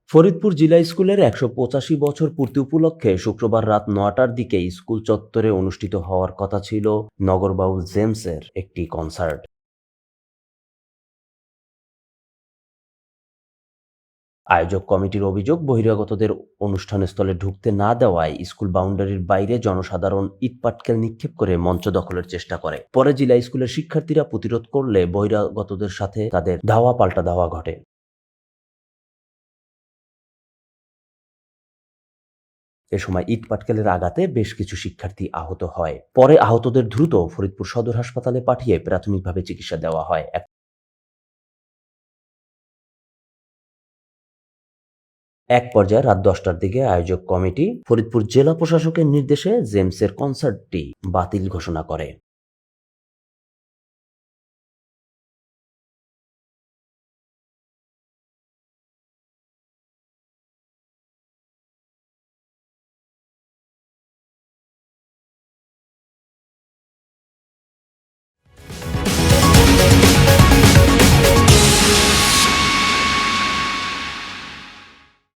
ফরিদপুর জিলা স্কুলের ১৮৫ বছর পূর্তি উপলক্ষে শুক্রবার রাত ৯টার দিকে স্কুল চত্বরে অনুষ্ঠিত হওয়ার কথা ছিল নগরবাউল জেমসের একটি কনসার্ট। আয়োজক কমিটির অভিযোগ, বহিরাগতদের অনুষ্ঠানস্থলে ঢুকতে না দেওয়ায় স্কুল বাউন্ডারির বাইরে জনসাধারণ ইটপাটকেল নিক্ষেপ করে মঞ্চ দখলের চেষ্টা করে। পরে জিলা স্কুলের শিক্ষার্থীরা প্রতিরোধ করলে বহিরাগতদের সাথে তাদের ধাওয়া পাল্টা ধাওয়া ঘটে। এ সময় ইটপাটকেলের আঘাতে বেশ কিছু শিক্ষার্থী আহত হয়। পরে আহতদের দ্রুত ফরিদপুর সদর হাসপাতালে পাঠিয়ে প্রাথমিকভাবে চিকিৎসা দেওয়া হয়। এক পর্যায়ে রাত ১০টার দিকে আয়োজক কমিটি ফরিদপুর জেলা প্রশাসকের নির্দেশে জেমসের কনসার্টটি বাতিল ঘোষণা করে।